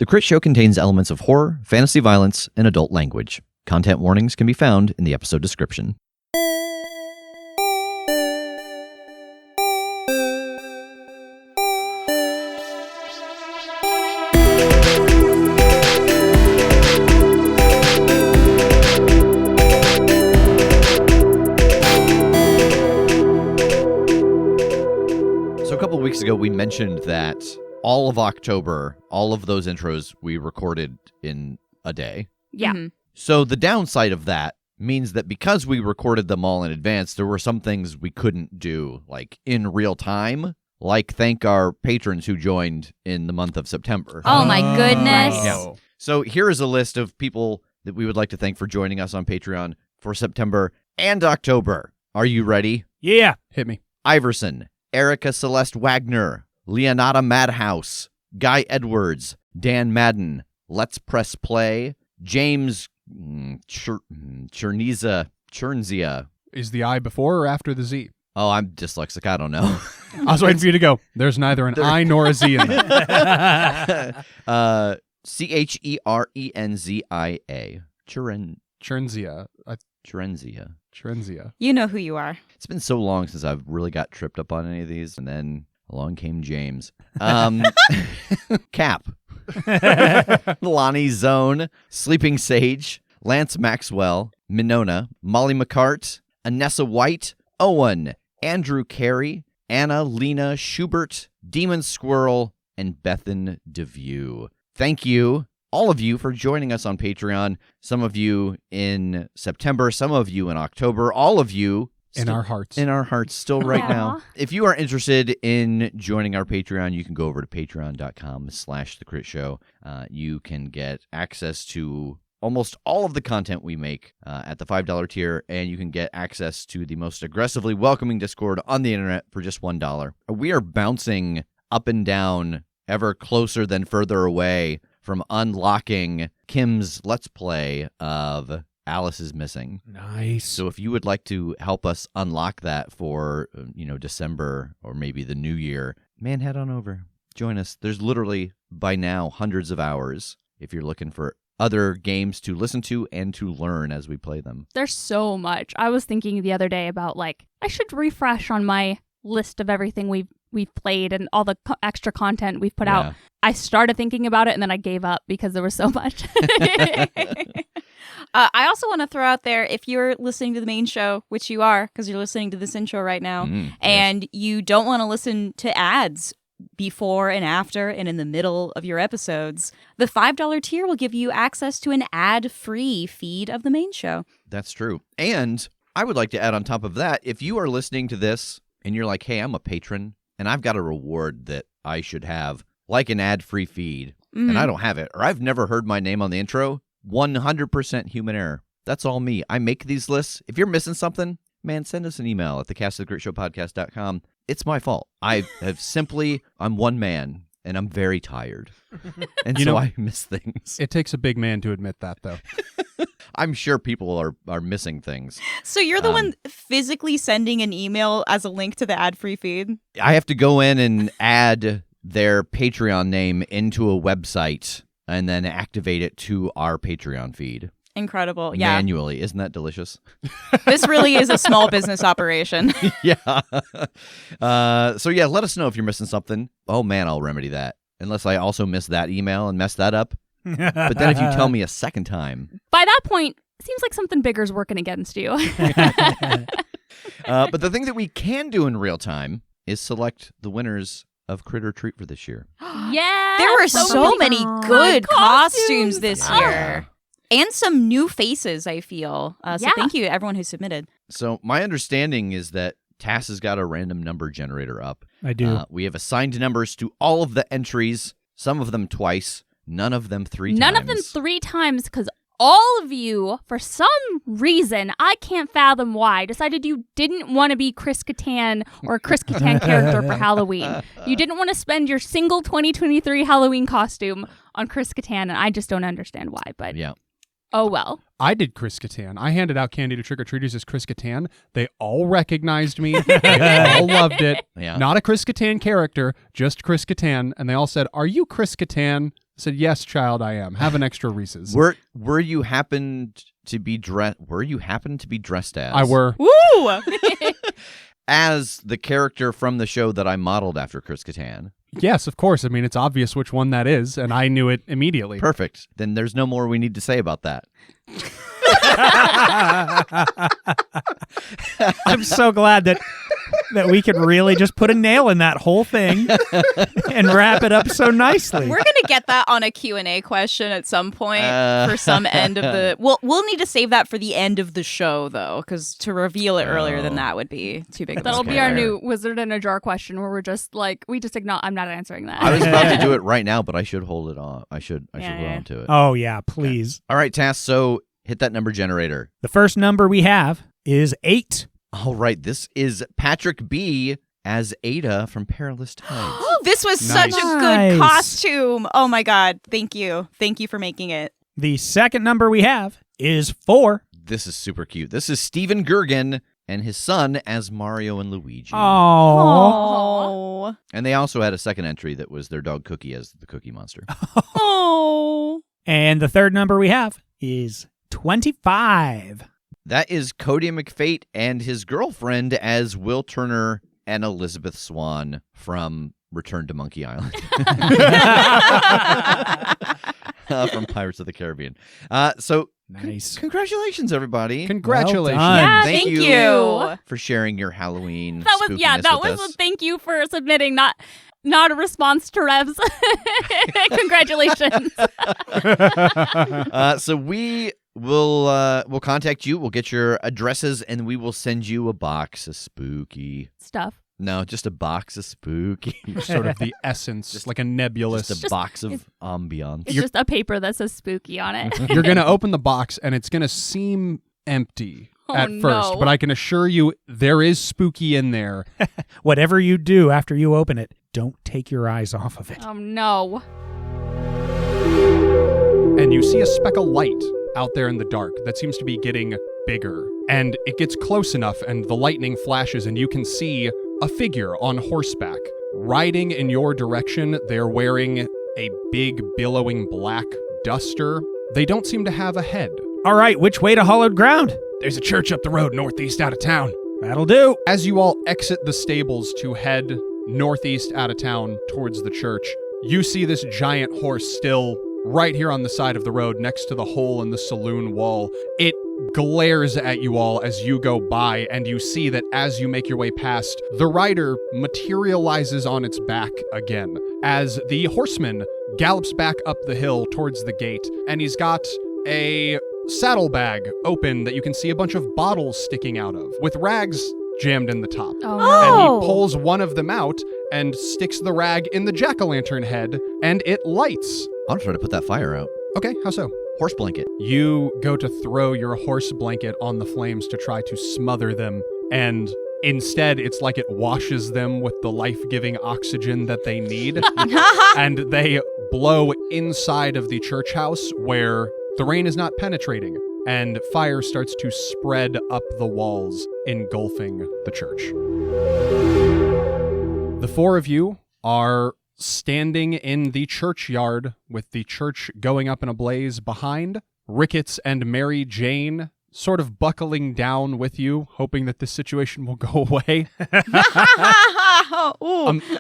The Crit Show contains elements of horror, fantasy violence, and adult language. Content warnings can be found in the episode description. So a couple of weeks ago, we mentioned that all of October, all of those intros we recorded in a day. Yeah. Mm-hmm. So the downside of that means that because we recorded them all in advance, there were some things we couldn't do, like in real time, like thank our patrons who joined in the month of September. Oh my goodness. Yeah. So here is a list of people that we would like to thank for joining us on Patreon for September and October. Are you ready? Yeah. Hit me. Iverson, Erica Celeste Wagner, Leonata Madhouse, Guy Edwards, Dan Madden, Let's Press Play, James Chernzia. Is the I before or after the Z? Oh, I'm dyslexic. I don't know. I was waiting for you to go. There's neither an I nor a Z in there. Cherenzia. Chernzia. Chernzia. You know who you are. It's been so long since I've really got tripped up on any of these, and then along came James. Cap. Lonnie Zone, Sleeping Sage, Lance Maxwell, Minona, Molly McCart, Anessa White, Owen, Andrew Carey, Anna Lena Schubert, Demon Squirrel, and Bethan DeVue. Thank you, all of you, for joining us on Patreon. Some of you in September, some of you in October, all of you In our hearts. In our hearts still right Aww. now. If you are interested in joining our Patreon, you can go over to patreon.com/thecritshow. You can get access to almost all of the content we make at the $5 tier, and you can get access to the most aggressively welcoming Discord on the internet for just $1. We are bouncing up and down, ever closer than further away from unlocking Kim's Let's Play of Alice is Missing. Nice. So if you would like to help us unlock that for, December or maybe the new year, man, head on over. Join us. There's literally, by now, hundreds of hours if you're looking for other games to listen to and to learn as we play them. There's so much. I was thinking the other day about, I should refresh on my list of everything we've played and all the extra content we've put out. I started thinking about it, and then I gave up because there was so much. I also want to throw out there, if you're listening to the main show, which you are because you're listening to this intro right now, and you don't want to listen to ads before and after and in the middle of your episodes, the $5 tier will give you access to an ad-free feed of the main show. That's true. And I would like to add on top of that, if you are listening to this and you're like, hey, I'm a patron and I've got a reward that I should have, like an ad-free feed, and I don't have it, or I've never heard my name on the intro, 100% human error. That's all me. I make these lists. If you're missing something, man, send us an email at thecastofthegritsshowpodcast.com. It's my fault. I'm one man, and I'm very tired. And I miss things. It takes a big man to admit that, though. I'm sure people are missing things. So you're the one physically sending an email as a link to the ad-free feed? I have to go in and add their Patreon name into a website and then activate it to our Patreon feed. Incredible. Yeah. Manually. Isn't that delicious? This really is a small business operation. Yeah. So let us know if you're missing something. Oh, man, I'll remedy that. Unless I also missed that email and messed that up. But then if you tell me a second time. By that point, it seems like something bigger is working against you. But the thing that we can do in real time is select the winners of Crit or Treat for this year. Yeah. There were so many good costumes this Ah. year. And some new faces, I feel. So thank you to everyone who submitted. So my understanding is that Tass has got a random number generator up. I do. We have assigned numbers to all of the entries, some of them twice, none of them three times. None of them 3 times because all of you, for some reason, I can't fathom why, decided you didn't want to be Chris Kattan or a Chris Kattan character for Halloween. You didn't want to spend your single 2023 Halloween costume on Chris Kattan, and I just don't understand why, but oh well. I did Chris Kattan. I handed out candy to trick-or-treaters as Chris Kattan. They all recognized me. They all loved it. Yeah. Not a Chris Kattan character, just Chris Kattan. And they all said, "Are you Chris Kattan?" said, yes, child, I am. Have an extra Reese's. Were you happened to be dressed as? I were. Woo! As the character from the show that I modeled after Chris Kattan. Yes, of course. I mean, it's obvious which one that is, and I knew it immediately. Perfect. Then there's no more we need to say about that. I'm so glad that we could really just put a nail in that whole thing and wrap it up so nicely. We're gonna get that on a Q&A question at some point for some end of the. We'll need to save that for the end of the show though, because to reveal it earlier than that would be too big. That'll of a be our spoiler. new Wizard in a Jar question, where we're just like, we just ignore. I'm not answering that. I was about to do it right now, but I should hold it on. I should hold on to it. Oh, yeah, please. All right, Tass, so hit that number generator. The first number we have is 8. All right, this is Patrick B. as Ada from Perilous Times. This was Nice. such a good costume. Oh my god, thank you for making it. The second number we have is 4. This is super cute. This is Stephen Gergen and his son as Mario and Luigi. Oh. And they also had a second entry that was their dog Cookie as the Cookie Monster. Oh. And the third number we have is 25. That is Cody McFate and his girlfriend as Will Turner and Elizabeth Swan from Return to Monkey Island. From Pirates of the Caribbean. So Nice. Congratulations, everybody. Congratulations. Well done. Yeah, Thank thank you. you. For sharing your Halloween That was spookiness with a us. thank you for submitting, not a response to Rev's. Congratulations. So we will we'll contact you. We'll get your addresses, and we will send you a box of spooky. Stuff. No, just a box of spooky. Sort of the essence, just like a nebulous. Just a box of ambiance. It's just a paper that says spooky on it. You're going to open the box, and it's going to seem empty at first, no. but I can assure you there is spooky in there. Whatever you do after you open it, don't take your eyes off of it. Oh no. And you see a speck of light out there in the dark that seems to be getting bigger. And it gets close enough, and the lightning flashes, and you can see a figure on horseback. Riding in your direction, they're wearing a big, billowing black duster. They don't seem to have a head. All right, which way to hollowed ground? There's a church up the road northeast out of town. That'll do. As you all exit the stables to head northeast out of town towards the church, you see this giant horse still right here on the side of the road next to the hole in the saloon wall. It glares at you all as you go by, and you see that as you make your way past, the rider materializes on its back again as the horseman gallops back up the hill towards the gate, and he's got a saddlebag open that you can see a bunch of bottles sticking out of, with rags jammed in the top. Oh, And no. he pulls one of them out and sticks the rag in the jack-o'-lantern head, and it lights. I'll try to put that fire out. Okay, how so? Horse blanket. You go to throw your horse blanket on the flames to try to smother them, and instead it's like it washes them with the life-giving oxygen that they need, and they blow inside of the church house where the rain is not penetrating, and fire starts to spread up the walls, engulfing the church. The four of you are standing in the churchyard with the church going up in a blaze behind. Rickets and Mary Jane sort of buckling down with you, hoping that this situation will go away.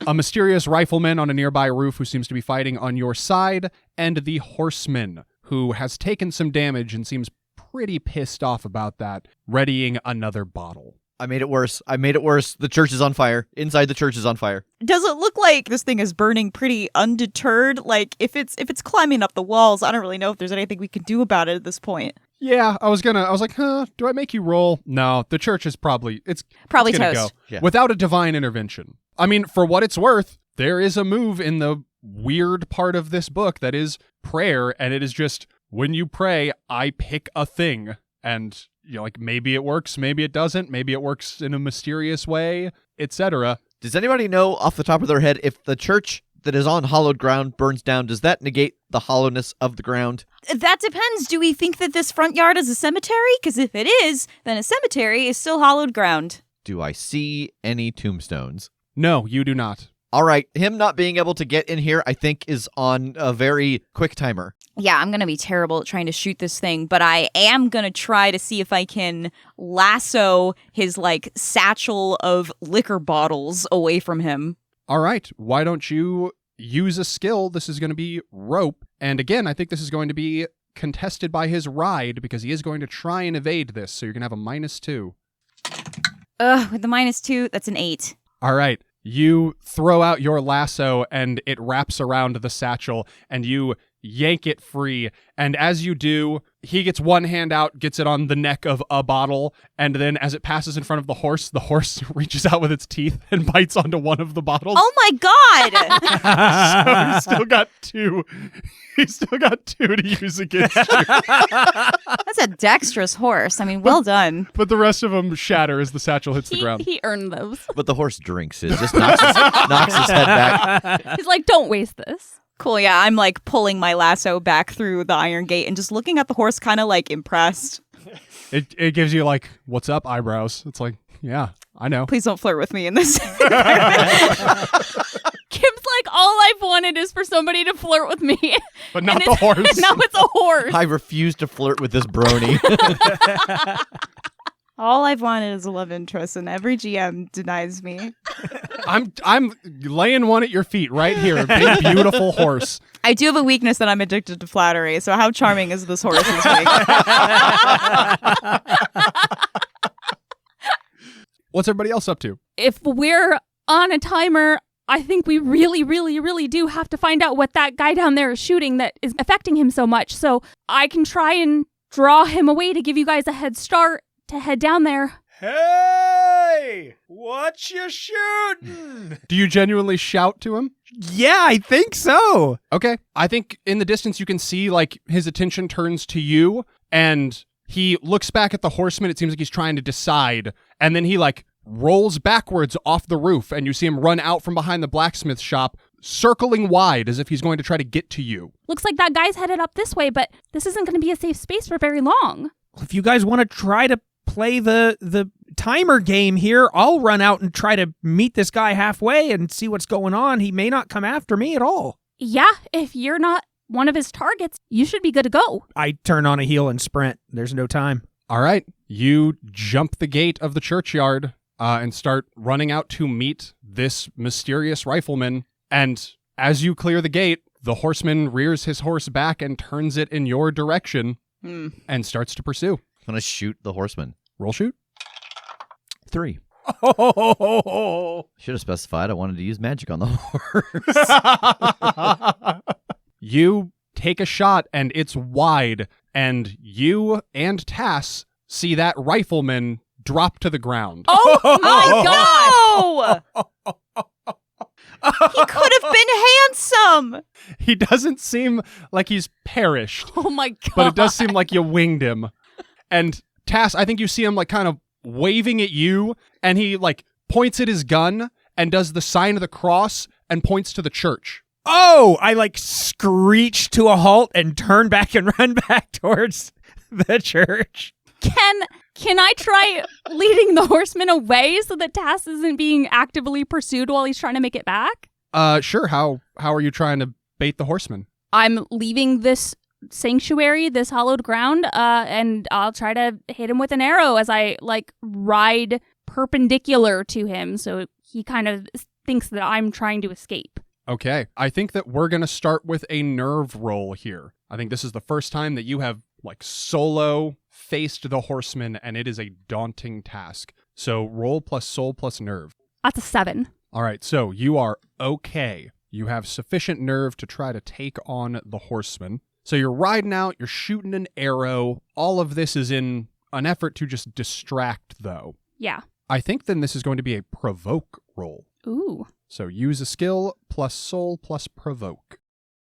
A mysterious rifleman on a nearby roof who seems to be fighting on your side, and the horseman who has taken some damage and seems pretty pissed off about that, readying another bottle. I made it worse. The church is on fire. Inside the church is on fire. Does it look like this thing is burning pretty undeterred? Like if it's climbing up the walls, I don't really know if there's anything we can do about it at this point. Yeah, I was like, do I make you roll? No, the church is probably Probably gonna toast. go Yeah. without a divine intervention. I mean, for what it's worth, there is a move in the weird part of this book that is prayer, and it is just when you pray, I pick a thing, and like maybe it works, maybe it doesn't, maybe it works in a mysterious way, etc. Does anybody know off the top of their head if the church that is on hallowed ground burns down, does that negate the hollowness of the ground? That depends. Do we think that this front yard is a cemetery? Because if it is, then a cemetery is still hollowed ground. Do I see any tombstones? No, you do not. All right, him not being able to get in here, I think, is on a very quick timer. Yeah, I'm going to be terrible at trying to shoot this thing, but I am going to try to see if I can lasso his, satchel of liquor bottles away from him. All right, why don't you use a skill? This is going to be rope. And again, I think this is going to be contested by his ride because he is going to try and evade this. So you're going to have a -2. With the -2, that's an 8. All right. You throw out your lasso and it wraps around the satchel and you yank it free. And as you do, he gets one hand out, gets it on the neck of a bottle. And then as it passes in front of the horse reaches out with its teeth and bites onto one of the bottles. Oh my God! So he's still got 2. He's still got 2 to use against you. That's a dexterous horse. I mean, well done. But the rest of them shatter as the satchel hits the ground. He earned those. But the horse drinks it, just knocks his head back. He's like, don't waste this. Cool, yeah. I'm pulling my lasso back through the iron gate and just looking at the horse kind of impressed. It gives you what's up eyebrows. It's like, yeah, I know. Please don't flirt with me in this. Kim's like, all I've wanted is for somebody to flirt with me. But not the horse. Now it's a horse. I refuse to flirt with this brony. All I've wanted is a love interest, and every GM denies me. I'm laying one at your feet right here. A big, beautiful horse. I do have a weakness that I'm addicted to flattery, so how charming is this horse this week? What's everybody else up to? If we're on a timer, I think we really, really, really do have to find out what that guy down there is shooting that is affecting him so much. So I can try and draw him away to give you guys a head start to head down there. Hey, what you shooting? Do you genuinely shout to him? Yeah, I think so. Okay. I think in the distance you can see his attention turns to you and he looks back at the horseman. It seems like he's trying to decide. And then he rolls backwards off the roof and you see him run out from behind the blacksmith shop, circling wide as if he's going to try to get to you. Looks like that guy's headed up this way, but this isn't going to be a safe space for very long. If you guys want to try to play the timer game here, I'll run out and try to meet this guy halfway and see what's going on. He may not come after me at all. Yeah, if you're not one of his targets, you should be good to go. I turn on a heel and sprint. There's no time. All right. You jump the gate of the churchyard and start running out to meet this mysterious rifleman. And as you clear the gate, the horseman rears his horse back and turns it in your direction and starts to pursue. I'm going to shoot the horseman. Roll shoot. 3. Oh. Should have specified I wanted to use magic on the horse. You take a shot and it's wide, and you and Tass see that rifleman drop to the ground. Oh my God! He could have been handsome! He doesn't seem like he's perished, Oh my God. but it does seem like you winged him. And Tass, I think you see him kind of waving at you, and he points at his gun and does the sign of the cross and points to the church. Oh, I screech to a halt and turn back and run back towards the church. Can I try leading the horseman away so that Tass isn't being actively pursued while he's trying to make it back? Sure. How are you trying to bait the horseman? I'm leaving this sanctuary, this hallowed ground, and I'll try to hit him with an arrow as I ride perpendicular to him, so he kind of thinks that I'm trying to escape. Okay. I think that we're going to start with a nerve roll here. I think this is the first time that you have solo faced the horseman, and it is a daunting task. So roll plus soul plus nerve. That's a 7. All right. So you are okay. You have sufficient nerve to try to take on the horseman. So you're riding out, you're shooting an arrow. All of this is in an effort to just distract, though. Yeah. I think then this is going to be a provoke roll. Ooh. So use a skill plus soul plus provoke.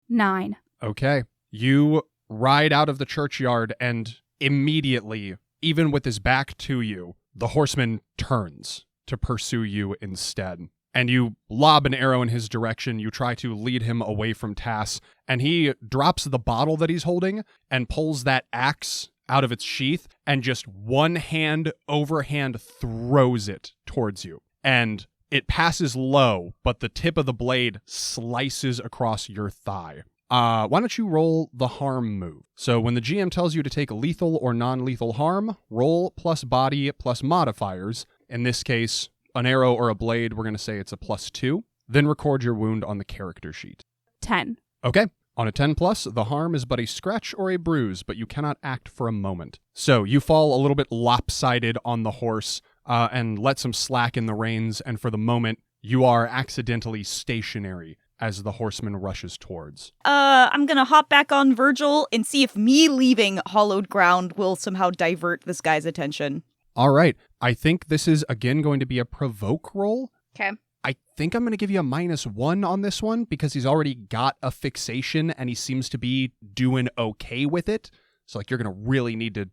9. Okay. You ride out of the churchyard and immediately, even with his back to you, the horseman turns to pursue you instead. And you lob an arrow in his direction. You try to lead him away from Tass, and he drops the bottle that he's holding and pulls that axe out of its sheath and just one hand overhand throws it towards you. And it passes low, but the tip of the blade slices across your thigh. Why don't you roll the harm move? So when the GM tells you to take lethal or non-lethal harm, roll plus body plus modifiers. In this case, an arrow or a blade, we're going to say it's a +2. Then record your wound on the character sheet. 10. Okay. On a 10+, the harm is but a scratch or a bruise, but you cannot act for a moment. So you fall a little bit lopsided on the horse and let some slack in the reins, and for the moment, you are accidentally stationary as the horseman rushes towards. I'm gonna hop back on Virgil and see if me leaving hollowed ground will somehow divert this guy's attention. All right. I think this is, again, going to be a provoke roll. Okay. I think I'm going to give you a -1 on this one because he's already got a fixation and he seems to be doing okay with it. So, like, you're going to really need to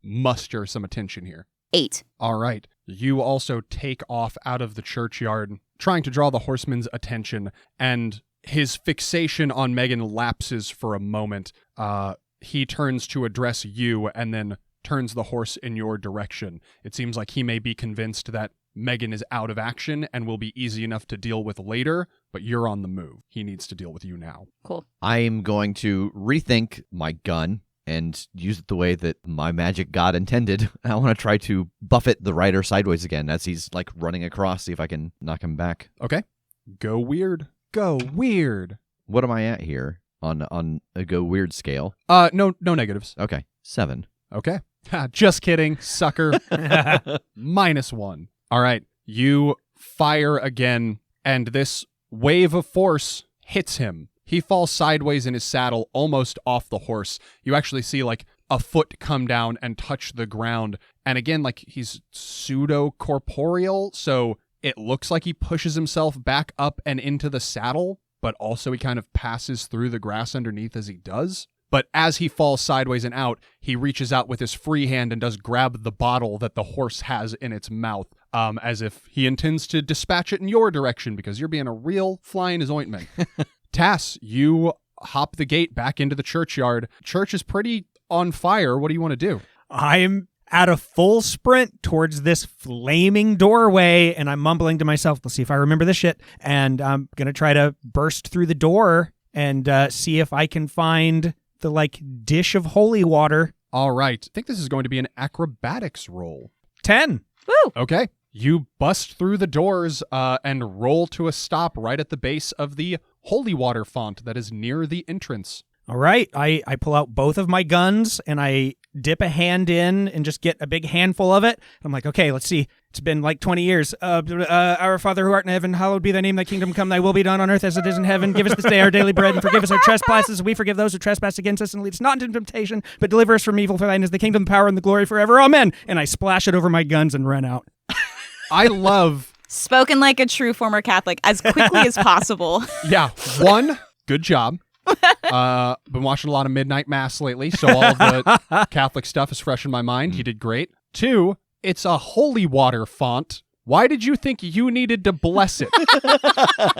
muster some attention here. 8. All right. You also take off out of the churchyard, trying to draw the horseman's attention, and his fixation on Megan lapses for a moment. He turns to address you and then turns the horse in your direction. It seems like he may be convinced that Megan is out of action and will be easy enough to deal with later, but you're on the move. He needs to deal with you now. Cool. I'm going to rethink my gun and use it the way that my magic god intended. I want to try to buffet the rider sideways again as he's like running across, see if I can knock him back. Okay. Go weird. Go weird. What am I at here on a go weird scale? No negatives. Okay, 7. Okay. Just kidding, sucker. -1. All right. You fire again, and this wave of force hits him. He falls sideways in his saddle, almost off the horse. You actually see like a foot come down and touch the ground. And again, like he's pseudo-corporeal, so it looks like he pushes himself back up and into the saddle, but also he kind of passes through the grass underneath as he does. But as he falls sideways and out, he reaches out with his free hand and does grab the bottle that the horse has in its mouth, as if he intends to dispatch it in your direction because you're being a real fly in his ointment. Tass, you hop the gate back into the churchyard. Church is pretty on fire. What do you want to do? I'm at a full sprint towards this flaming doorway, and I'm mumbling to myself, let's see if I remember this shit. And I'm going to try to burst through the door and see if I can find the, like, dish of holy water. All right. I think this is going to be an acrobatics roll. 10. Woo! Okay. You bust through the doors and roll to a stop right at the base of the holy water font that is near the entrance. All right. I pull out both of my guns and I dip a hand in and just get a big handful of it. I'm like, okay, let's see. It's been like 20 years. Our Father who art in heaven, hallowed be thy name, thy kingdom come, thy will be done on earth as it is in heaven. Give us this day our daily bread and forgive us our trespasses as we forgive those who trespass against us, and lead us not into temptation, but deliver us from evil, for thine is the kingdom, the power, and the glory forever. Amen. And I splash it over my guns and run out. I love... Spoken like a true former Catholic, as quickly as possible. Yeah. 1, good job. Been watching a lot of Midnight Mass lately, so all of the Catholic stuff is fresh in my mind. You did great. 2, it's a holy water font. Why did you think you needed to bless it?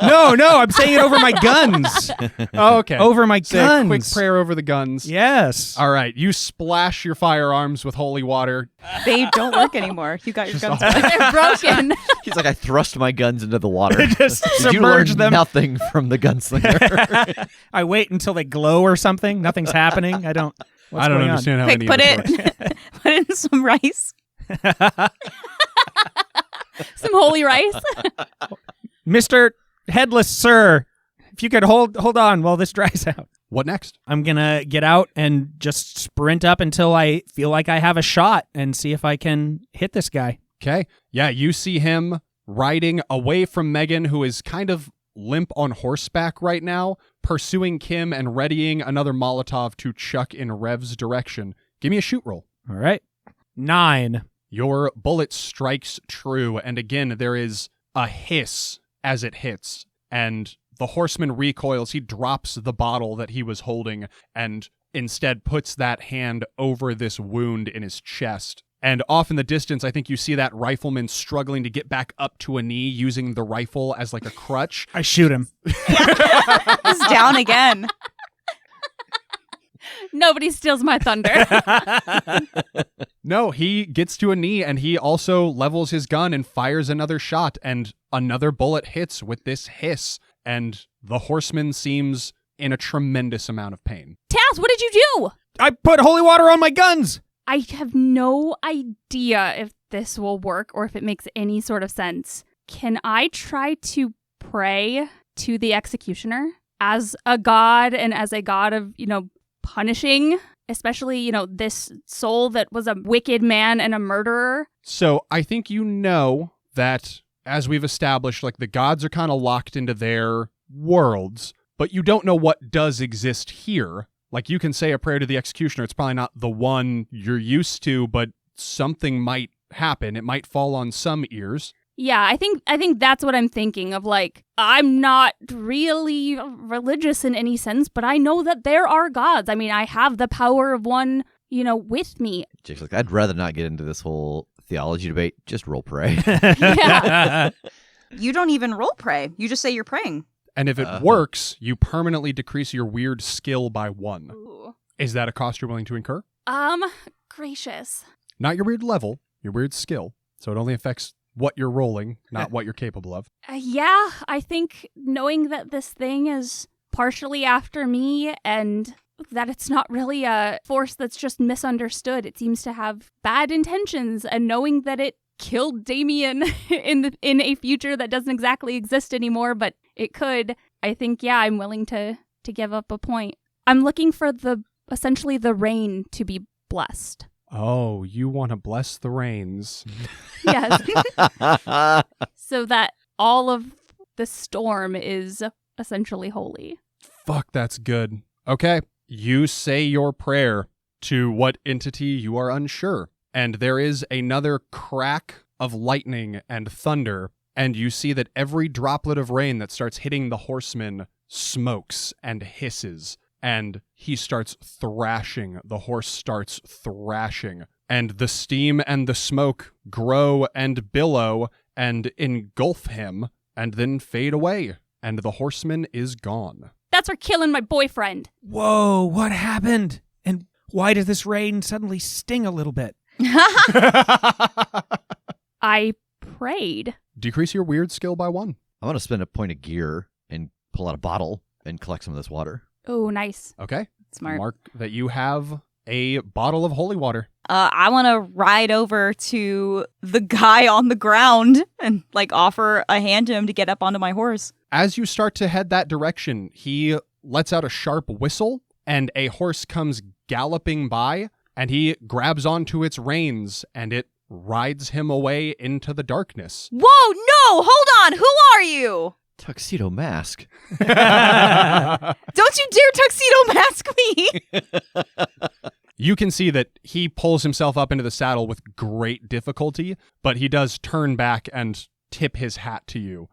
No, I'm saying it over my guns. Oh, okay. Over my Say guns. a quick prayer over the guns. Yes. All right. You splash your firearms with holy water. They don't work anymore. You got your guns back. They're broken. He's like, I thrust my guns into the water. Just Did you learn submerge them. nothing from the gunslinger? I wait until they glow or something. Nothing's happening. I don't. What's I don't going on? understand how Quick, any put of this works. put in some rice. Some holy rice. Mr. Headless Sir, if you could hold on while this dries out. What next? I'm going to get out and just sprint up until I feel like I have a shot and see if I can hit this guy. Okay. Yeah, you see him riding away from Megan, who is kind of limp on horseback right now, pursuing Kim and readying another Molotov to chuck in Rev's direction. Give me a shoot roll. All right. 9. Your bullet strikes true, and again, there is a hiss as it hits, and the horseman recoils. He drops the bottle that he was holding and instead puts that hand over this wound in his chest. And off in the distance, I think you see that rifleman struggling to get back up to a knee using the rifle as like a crutch. I shoot him. He's down again. Nobody steals my thunder. No, he gets to a knee and he also levels his gun and fires another shot. And another bullet hits with this hiss, and the horseman seems in a tremendous amount of pain. Tass, what did you do? I put holy water on my guns. I have no idea if this will work or if it makes any sort of sense. Can I try to pray to the executioner as a god and as a god of, punishing, especially, this soul that was a wicked man and a murderer? So I think you know that, as we've established, like the gods are kind of locked into their worlds, but you don't know what does exist here. Like you can say a prayer to the executioner. It's probably not the one you're used to, but something might happen. It might fall on some ears. Yeah, I think that's what I'm thinking of. Like, I'm not really religious in any sense, but I know that there are gods. I mean, I have the power of one, with me. Jake's like, I'd rather not get into this whole theology debate. Just role pray. Yeah. You don't even role pray. You just say you're praying. And if it works, you permanently decrease your weird skill by 1. Ooh. Is that a cost you're willing to incur? Gracious. Not your weird level, your weird skill. So it only affects what you're rolling, not what you're capable of. Yeah, I think knowing that this thing is partially after me and that it's not really a force that's just misunderstood. It seems to have bad intentions, and knowing that it killed Damien in a future that doesn't exactly exist anymore, but it could. I think, yeah, I'm willing to give up a point. I'm looking for essentially the rain to be blessed. Oh, you want to bless the rains. Yes. So that all of the storm is essentially holy. Fuck, that's good. Okay, you say your prayer to what entity you are unsure. And there is another crack of lightning and thunder, and you see that every droplet of rain that starts hitting the horseman smokes and hisses, and he starts thrashing. The horse starts thrashing, and the steam and the smoke grow and billow and engulf him, and then fade away, and the horseman is gone. That's for killing my boyfriend. Whoa, what happened? And why does this rain suddenly sting a little bit? I prayed. Decrease your weird skill by 1. I want to spend a point of gear and pull out a bottle and collect some of this water. Oh, nice. Okay. Smart. Mark that you have a bottle of holy water. I want to ride over to the guy on the ground and offer a hand to him to get up onto my horse. As you start to head that direction, he lets out a sharp whistle, and a horse comes galloping by, and he grabs onto its reins, and it rides him away into the darkness. Whoa, no! Hold on! Who are you? Tuxedo mask. Don't you dare tuxedo mask me! You can see that he pulls himself up into the saddle with great difficulty, but he does turn back and tip his hat to you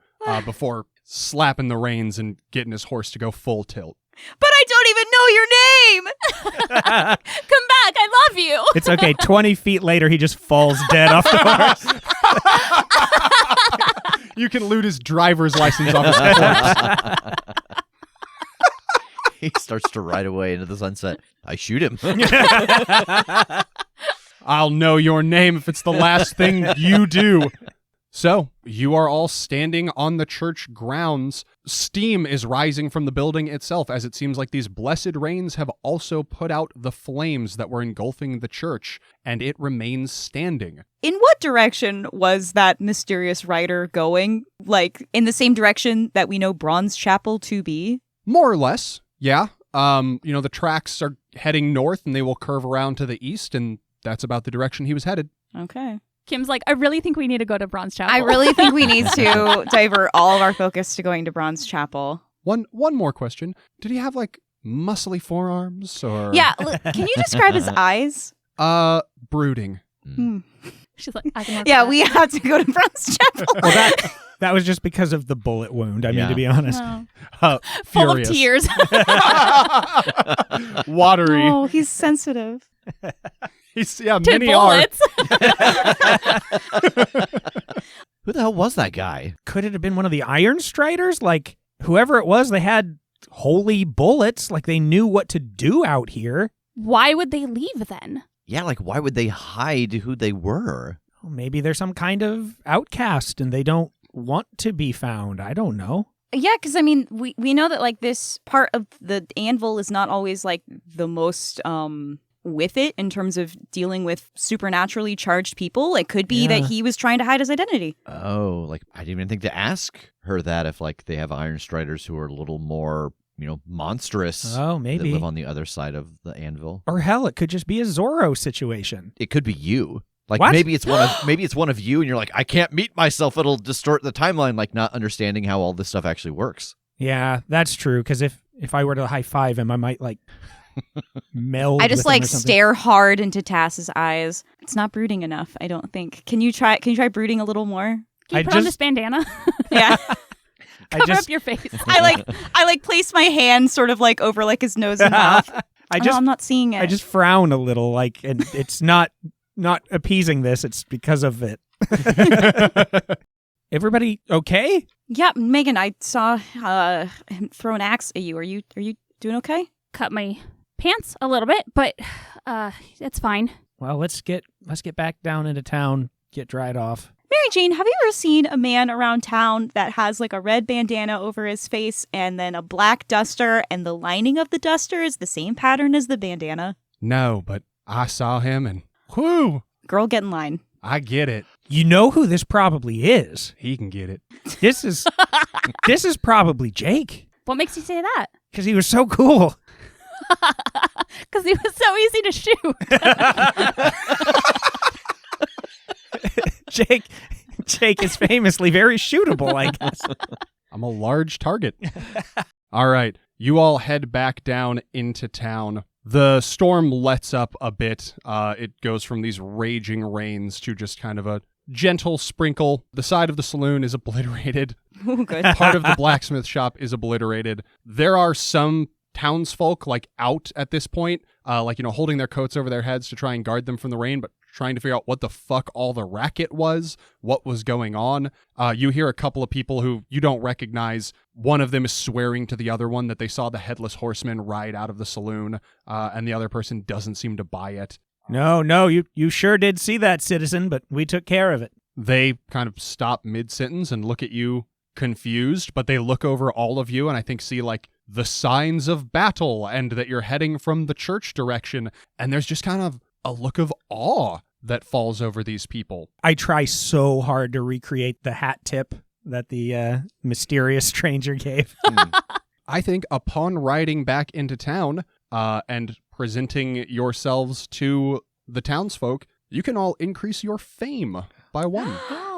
before slapping the reins and getting his horse to go full tilt. But I don't even know your name! Come back, I love you. It's okay. 20 feet later, he just falls dead off the horse. You can loot his driver's license off his corpse. He starts to ride away into the sunset. I shoot him. I'll know your name if it's the last thing you do. So, you are all standing on the church grounds. Steam is rising from the building itself, as it seems like these blessed rains have also put out the flames that were engulfing the church, and it remains standing. In what direction was that mysterious rider going? In the same direction that we know Bronze Chapel to be? More or less, yeah. The tracks are heading north, and they will curve around to the east, and that's about the direction he was headed. Okay. Kim's like, I really think we need to go to Bronze Chapel. I really think we need to divert all of our focus to going to Bronze Chapel. One more question. Did he have, muscly forearms, or...? Yeah, can you describe his eyes? Brooding. She's like, I can work Yeah, with we have to go to Bronze Chapel. Well, that was just because of the bullet wound. I mean, to be honest. that. Full of Furious. tears. Watery. Oh, he's sensitive. Many are. bullets. Who the hell was that guy? Could it have been one of the Iron Striders? Whoever it was, they had holy bullets. They knew what to do out here. Why would they leave then? Yeah, why would they hide who they were? Well, maybe they're some kind of outcast and they don't want to be found. I don't know. Yeah, because I mean, we know that like this part of the anvil is not always like the most with it in terms of dealing with supernaturally charged people. It could be that he was trying to hide his identity. Oh, like I didn't even think to ask her that if like they have Iron Striders who are a little more, monstrous. Oh, maybe. That live on the other side of the anvil. Or hell, it could just be a Zorro situation. It could be you. Like What? maybe it's one of you, and you're like, I can't meet myself. It'll distort the timeline, like not understanding how all this stuff actually works. Yeah, that's true. Because if I were to high five him, I might like meld. I just with him like or something. stare hard into Tass's eyes. It's not brooding enough, I don't think. Can you try brooding a little more? Can you put on this bandana? Yeah. Cover up your face. I like place my hand sort of like over like his nose and mouth. I'm not seeing it. I just frown a little, like, and it's not appeasing this. It's because of it. Everybody okay? Yeah, Megan, I saw him throw an axe at you. Are you doing okay? Cut my pants a little bit, but it's fine. Well, let's get back down into town, get dried off. Mary Jane, have you ever seen a man around town that has like a red bandana over his face and then a black duster, and the lining of the duster is the same pattern as the bandana? No, but I saw him and whoo, Girl, get in line. I get it. You know who this probably is? He can get it. This is probably Jake. What makes you say that? Because he was so cool. Because he was so easy to shoot. Jake is famously very shootable, I guess. I'm a large target. All right. You all head back down into town. The storm lets up a bit. It goes from these raging rains to just kind of a gentle sprinkle. The side of the saloon is obliterated. Ooh, good. Part of the blacksmith shop is obliterated. There are some townsfolk like out at this point, holding their coats over their heads to try and guard them from the rain, but trying to figure out what the fuck all the racket was, what was going on. You hear a couple of people who you don't recognize. One of them is swearing to the other one that they saw the Headless Horseman ride out of the saloon, and the other person doesn't seem to buy it. No, you sure did see that, citizen, but we took care of it. They kind of stop mid-sentence and look at you confused, but they look over all of you and I think see like the signs of battle and that you're heading from the church direction, and there's just kind of a look of awe that falls over these people. I try so hard to recreate the hat tip that the mysterious stranger gave. I think upon riding back into town and presenting yourselves to the townsfolk, you can all increase your fame by 1.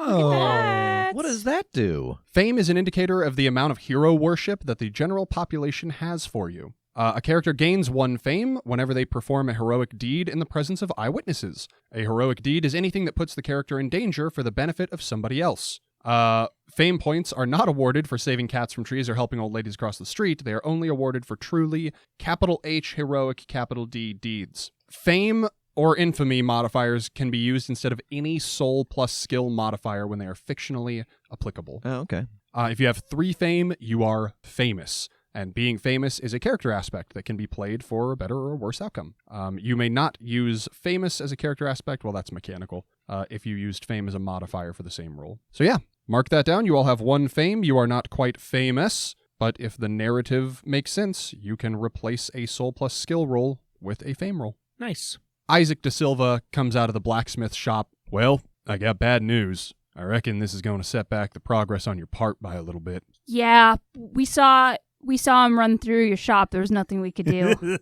Oh, what does that do? Fame is an indicator of the amount of hero worship that the general population has for you. A character gains 1 fame whenever they perform a heroic deed in the presence of eyewitnesses. A heroic deed is anything that puts the character in danger for the benefit of somebody else. Fame points are not awarded for saving cats from trees or helping old ladies across the street. They are only awarded for truly capital H heroic capital D deeds. Fame or infamy modifiers can be used instead of any soul plus skill modifier when they are fictionally applicable. Oh, okay. If you have 3 fame, you are famous. And being famous is a character aspect that can be played for a better or worse outcome. You may not use famous as a character aspect. Well, that's mechanical. If you used fame as a modifier for the same role. So yeah, mark that down. You all have 1 fame. You are not quite famous, but if the narrative makes sense, you can replace a soul plus skill roll with a fame roll. Nice. Isaac Da Silva comes out of the blacksmith shop. Well, I got bad news. I reckon this is going to set back the progress on your part by a little bit. Yeah, we saw him run through your shop. There was nothing we could do.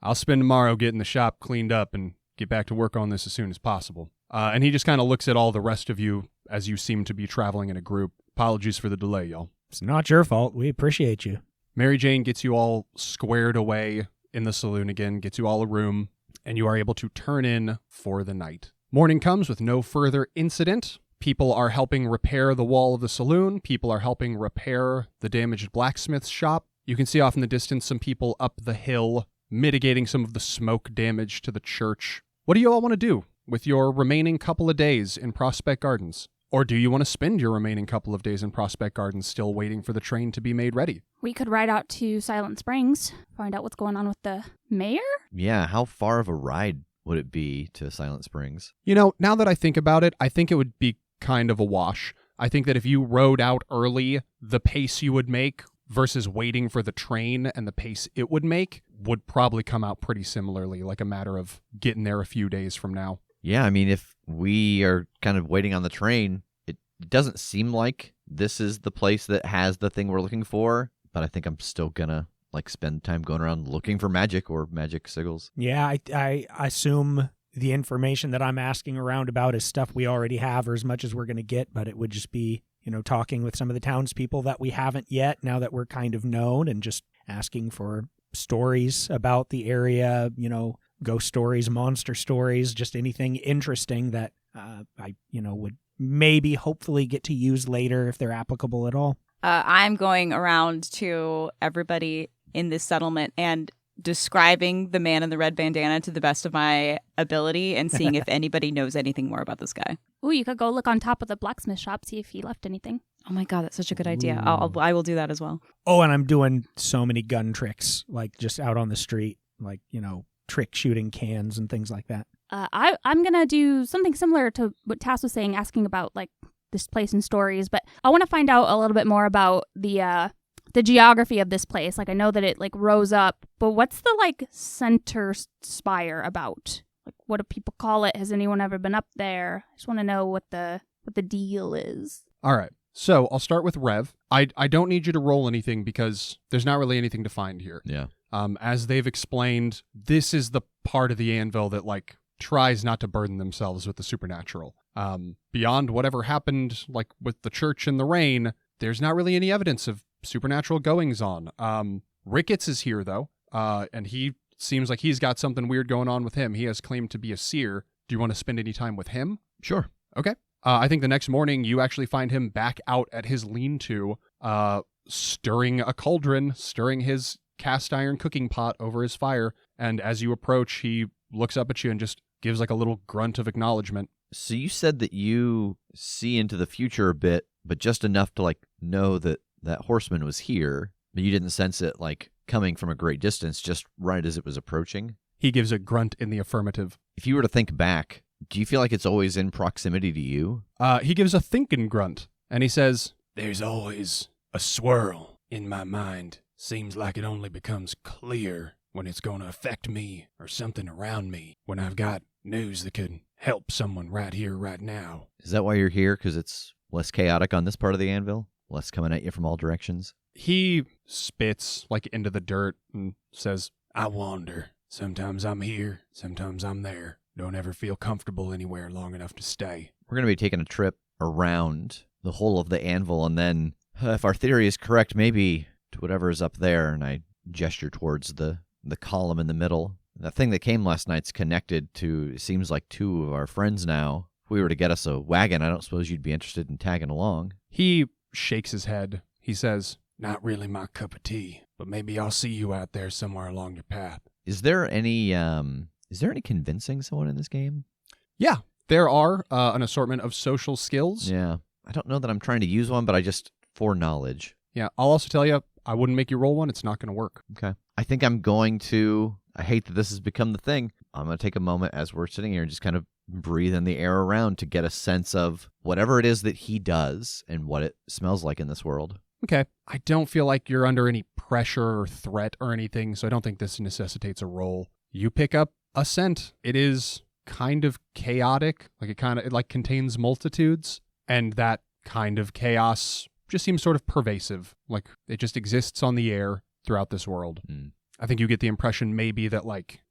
I'll spend tomorrow getting the shop cleaned up and get back to work on this as soon as possible. And he just kind of looks at all the rest of you as you seem to be traveling in a group. Apologies for the delay, y'all. It's not your fault. We appreciate you. Mary Jane gets you all squared away in the saloon again, gets you all a room, and you are able to turn in for the night. Morning comes with no further incident. People are helping repair the wall of the saloon. People are helping repair the damaged blacksmith's shop. You can see off in the distance some people up the hill mitigating some of the smoke damage to the church. What do you all want to do with your remaining couple of days in Prospect Gardens? Or do you want to spend your remaining couple of days in Prospect Gardens still waiting for the train to be made ready? We could ride out to Silent Springs, find out what's going on with the mayor? Yeah, how far of a ride would it be to Silent Springs? You know, now that I think about it, I think it would be kind of a wash. I think that if you rode out early, the pace you would make versus waiting for the train and the pace it would make would probably come out pretty similarly, like a matter of getting there a few days from now. Yeah, I mean, if we are kind of waiting on the train, it doesn't seem like this is the place that has the thing we're looking for, but I think I'm still gonna spend time going around looking for magic or magic sigils. Yeah, I assume the information that I'm asking around about is stuff we already have or as much as we're going to get, but it would just be, talking with some of the townspeople that we haven't yet now that we're kind of known and just asking for stories about the area, ghost stories, monster stories, just anything interesting that I would maybe hopefully get to use later if they're applicable at all. I'm going around to everybody in this settlement and describing the man in the red bandana to the best of my ability and seeing if anybody knows anything more about this guy. Ooh, you could go look on top of the blacksmith shop, see if he left anything. Oh my God, that's such a good idea. I will do that as well. Oh, and I'm doing so many gun tricks, just out on the street, trick shooting cans and things like that. I'm going to do something similar to what Tass was saying, asking about this place and stories, but I want to find out a little bit more about the geography of this place. I know that it rose up, but what's the center spire about? What do people call it? Has anyone ever been up there? I just want to know what the deal is. All right. So I'll start with Rev. I don't need you to roll anything because there's not really anything to find here. Yeah. As they've explained, this is the part of the anvil that tries not to burden themselves with the supernatural. Beyond whatever happened with the church and the rain, there's not really any evidence of supernatural goings on. Rickets is here though, and he seems like he's got something weird going on with him. He has claimed to be a seer. Do you want to spend any time with him? Sure. Okay. I think the next morning you actually find him back out at his lean-to, stirring a cauldron, stirring his cast iron cooking pot over his fire. And as you approach, he looks up at you and just gives a little grunt of acknowledgement. So you said that you see into the future a bit, but just enough to know that horseman was here, but you didn't sense it coming from a great distance, just right as it was approaching. He gives a grunt in the affirmative. If you were to think back, do you feel like it's always in proximity to you? He gives a thinking grunt, and he says, "There's always a swirl in my mind. Seems like it only becomes clear when it's going to affect me or something around me, when I've got news that could help someone right here, right now." Is that why you're here? Because it's less chaotic on this part of the anvil? Less coming at you from all directions? He spits into the dirt and says, "I wander. Sometimes I'm here, sometimes I'm there. Don't ever feel comfortable anywhere long enough to stay." We're going to be taking a trip around the whole of the anvil, and then, if our theory is correct, maybe to whatever is up there, and I gesture towards the column in the middle. The thing that came last night's connected to, it seems like, two of our friends now. If we were to get us a wagon, I don't suppose you'd be interested in tagging along. He shakes his head. He says, "Not really my cup of tea, but maybe I'll see you out there somewhere along your path." Is there any convincing someone in this game? Yeah, there are an assortment of social skills. Yeah. I don't know that I'm trying to use one, but I just, for knowledge. Yeah, I'll also tell you, I wouldn't make you roll one. It's not going to work. Okay. I think I'm going to, I hate that this has become the thing. I'm going to take a moment as we're sitting here and just kind of breathe in the air around to get a sense of whatever it is that he does and what it smells like in this world. Okay. I don't feel like you're under any pressure or threat or anything, so I don't think this necessitates a roll. You pick up a scent. It is kind of chaotic. It contains multitudes, and that kind of chaos just seems sort of pervasive. It just exists on the air throughout this world. I think you get the impression maybe that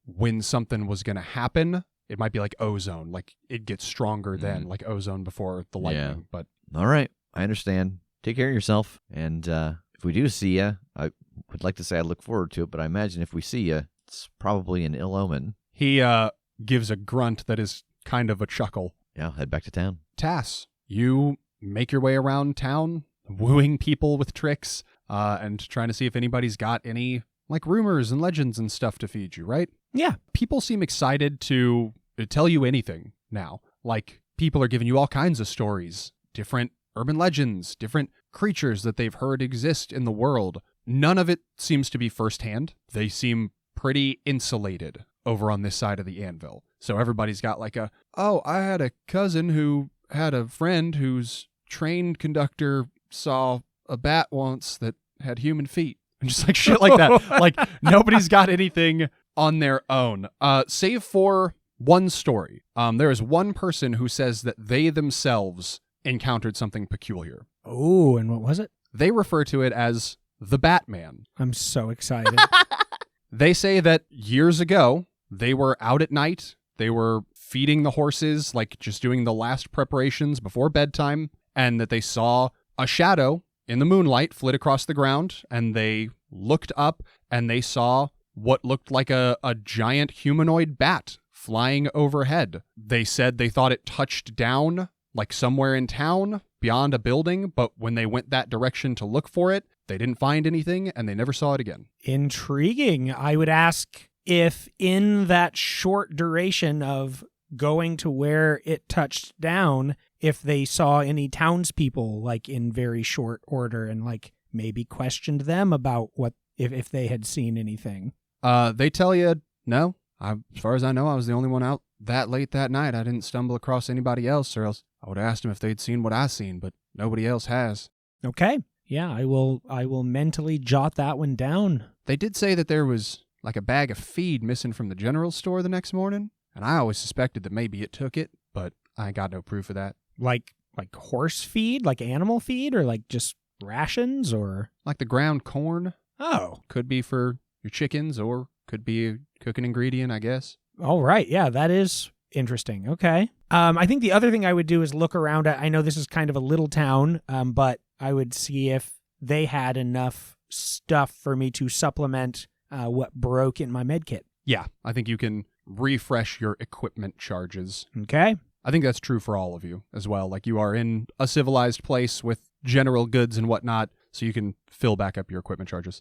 when something was going to happen, it might be like ozone. It gets stronger then, like ozone before the lightning. Yeah. But all right. I understand. Take care of yourself. And if we do see you, I would like to say I look forward to it, but I imagine if we see you, it's probably an ill omen. He gives a grunt that is kind of a chuckle. Yeah, I'll head back to town. Tass, you make your way around town, wooing people with tricks, and trying to see if anybody's got any rumors and legends and stuff to feed you, right? Yeah. People seem excited to tell you anything now. People are giving you all kinds of stories, different urban legends, different creatures that they've heard exist in the world. None of it seems to be firsthand. They seem pretty insulated over on this side of the anvil. So everybody's got I had a cousin who had a friend whose train conductor saw a bat once that had human feet. And just like shit like that. Like nobody's got anything on their own. Save for one story. There is one person who says that they themselves encountered something peculiar. Oh, and what was it? They refer to it as the Batman. I'm so excited. They say that years ago, they were out at night. They were feeding the horses, like just doing the last preparations before bedtime, and that they saw a shadow in the moonlight flit across the ground, and they looked up and they saw what looked like a giant humanoid bat flying overhead. They said they thought it touched down like somewhere in town beyond a building, but when they went that direction to look for it, they didn't find anything and they never saw it again. Intriguing. I would ask if in that short duration of going to where it touched down, if they saw any townspeople like in very short order and like maybe questioned them about what if they had seen anything. They tell you no. As far as I know, I was the only one out that late that night. I didn't stumble across anybody else, or else I would have asked them if they'd seen what I seen, but nobody else has. Okay. Yeah, I will mentally jot that one down. They did say that there was like a bag of feed missing from the general store the next morning, and I always suspected that maybe it took it, but I got no proof of that. Like horse feed, like animal feed, or like just rations, or like the ground corn. Oh, could be for your chickens, or could be a cooking ingredient, I guess. All right, yeah, that is interesting. Okay. I think the other thing I would do is look around. I know this is kind of a little town, but I would see if they had enough stuff for me to supplement what broke in my med kit. Yeah, I think you can refresh your equipment charges. Okay. I think that's true for all of you as well. Like you are in a civilized place with general goods and whatnot, so you can fill back up your equipment charges.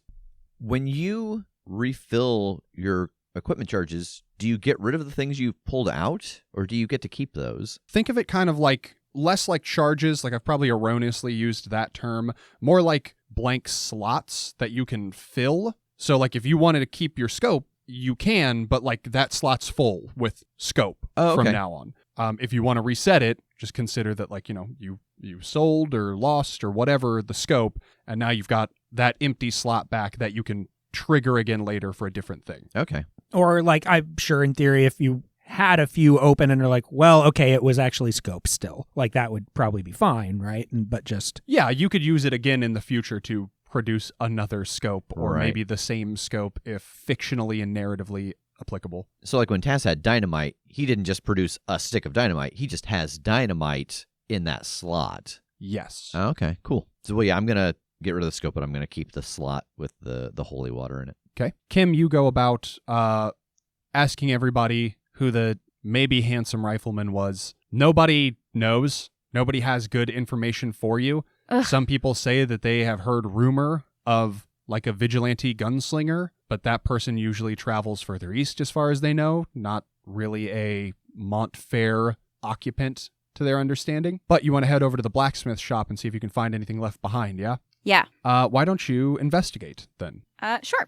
When you refill your equipment charges, do you get rid of the things you've pulled out, or do you get to keep those? Think of it kind of like less like charges, like I've probably erroneously used that term, more like blank slots that you can fill. So like if you wanted to keep your scope, you can, but like that slot's full with scope from now on. If you want to reset it, just consider that like, you sold or lost or whatever the scope, and now you've got that empty slot back that you can trigger again later for a different thing. Okay. Or like, I'm sure in theory, if you had a few open and are like, well, okay, it was actually scope still. Like that would probably be fine, right? But just... Yeah, you could use it again in the future to produce another scope, or Right. maybe the same scope if fictionally and narratively applicable. So like when Tass had dynamite, he didn't just produce a stick of dynamite. He just has dynamite in that slot. Yes. Okay, cool. So well, yeah, I'm going to get rid of the scope, but I'm going to keep the slot with the holy water in it. Okay. Kim, you go about asking everybody who the maybe handsome rifleman was. Nobody knows. Nobody has good information for you. Ugh. Some people say that they have heard rumor of like a vigilante gunslinger, but that person usually travels further east as far as they know, not really a Montfair occupant to their understanding. But you want to head over to the blacksmith shop and see if you can find anything left behind, yeah? Yeah. Why don't you investigate then? Sure.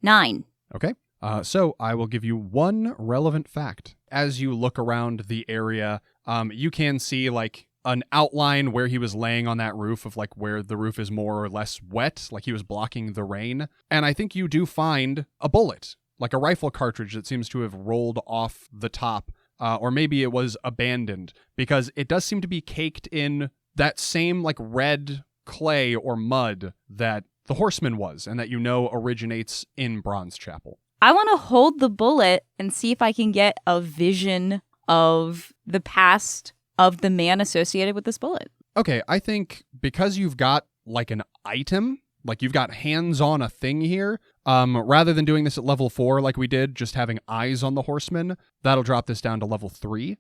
9. Okay. So I will give you one relevant fact. As you look around the area, you can see like an outline where he was laying on that roof of like where the roof is more or less wet, like he was blocking the rain. And I think you do find a bullet, like a rifle cartridge that seems to have rolled off the top, or maybe it was abandoned, because it does seem to be caked in that same like red clay or mud that the horseman was, and that originates in Bronze Chapel. I want to hold the bullet and see if I can get a vision of the past of the man associated with this bullet. Okay, I think because you've got like an item, like you've got hands on a thing here, rather than doing this at level 4 like we did, just having eyes on the horseman, that'll drop this down to level 3.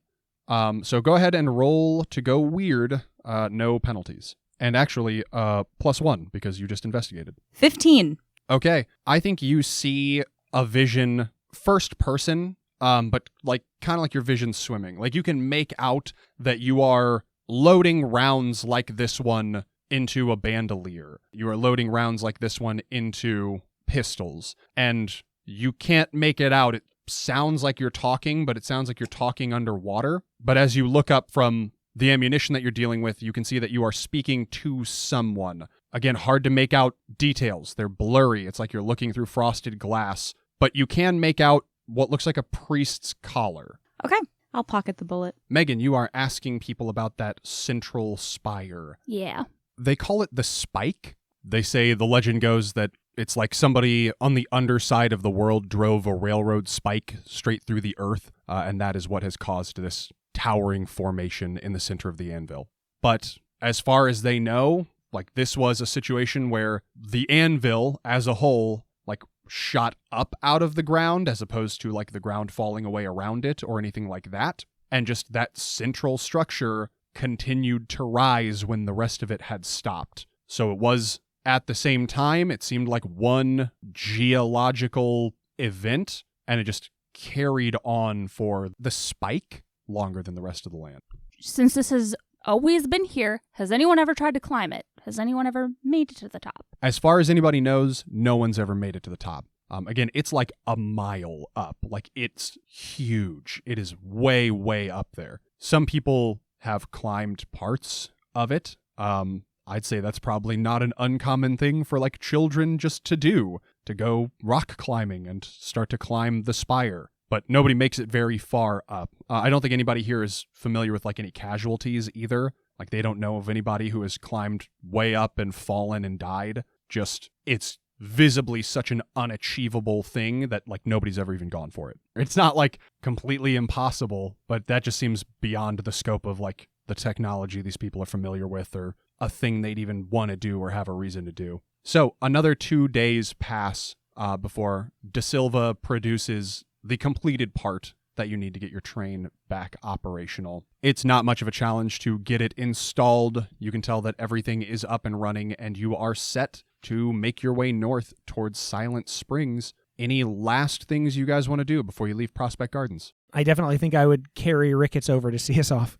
So go ahead and roll to go weird, no penalties. And actually, +1 because you just investigated. 15. Okay, I think you see a vision first person, but like kind of like your vision's swimming. Like you can make out that you are loading rounds like this one into a bandolier. You are loading rounds like this one into pistols, and you can't make it out. It sounds like you're talking, but it sounds like you're talking underwater. But as you look up from the ammunition that you're dealing with, you can see that you are speaking to someone. Again, hard to make out details. They're blurry. It's like you're looking through frosted glass. But you can make out what looks like a priest's collar. Okay, I'll pocket the bullet. Megan, you are asking people about that central spire. Yeah. They call it the spike. They say the legend goes that it's like somebody on the underside of the world drove a railroad spike straight through the earth, and that is what has caused this towering formation in the center of the anvil. But as far as they know, like, this was a situation where the anvil as a whole, like, shot up out of the ground as opposed to, like, the ground falling away around it or anything like that. And just that central structure continued to rise when the rest of it had stopped. So it was, at the same time, it seemed like one geological event, and it just carried on for the spike longer than the rest of the land. Since this has always been here, has anyone ever tried to climb it? Has anyone ever made it to the top? As far as anybody knows, no one's ever made it to the top. Again, it's like a mile up. Like, it's huge. It is way, way up there. Some people have climbed parts of it. I'd say that's probably not an uncommon thing for, like, children just to do, to go rock climbing and start to climb the spire. But nobody makes it very far up. I don't think anybody here is familiar with, like, any casualties either. Like, they don't know of anybody who has climbed way up and fallen and died. Just, it's visibly such an unachievable thing that, like, nobody's ever even gone for it. It's not, like, completely impossible, but that just seems beyond the scope of, like, the technology these people are familiar with, or a thing they'd even want to do or have a reason to do. So another 2 days pass before De Silva produces the completed part that you need to get your train back operational. It's not much of a challenge to get it installed. You can tell that everything is up and running, and you are set to make your way north towards Silent Springs. Any last things you guys want to do before you leave Prospect Gardens? I definitely think I would carry Rickets over to see us off.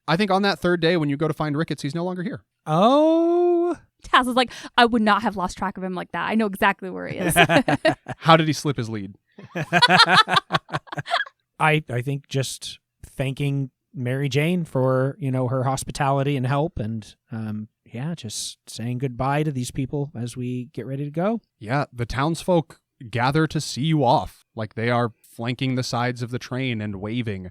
I think on that third day when you go to find Rickets, he's no longer here. Oh. Tass is like, I would not have lost track of him like that. I know exactly where he is. How did he slip his lead? I think just thanking Mary Jane for, her hospitality and help, and just saying goodbye to these people as we get ready to go. Yeah, the townsfolk gather to see you off. Like, they are flanking the sides of the train and waving,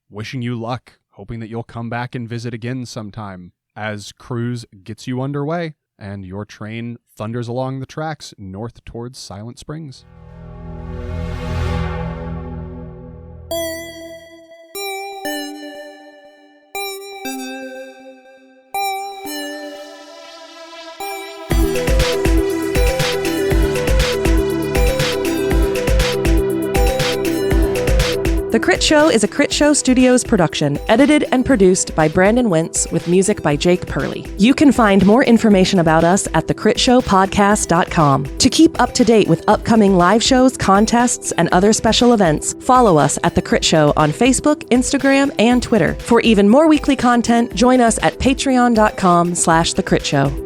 wishing you luck, hoping that you'll come back and visit again sometime, as Cruz gets you underway and your train thunders along the tracks north towards Silent Springs. The Crit Show is a Critshow Studios production, edited and produced by Brandon Wentz with music by Jake Purley. You can find more information about us at thecritshowpodcast.com. To keep up to date with upcoming live shows, contests, and other special events, follow us at The Crit Show on Facebook, Instagram, and Twitter. For even more weekly content, join us at patreon.com/thecritShow.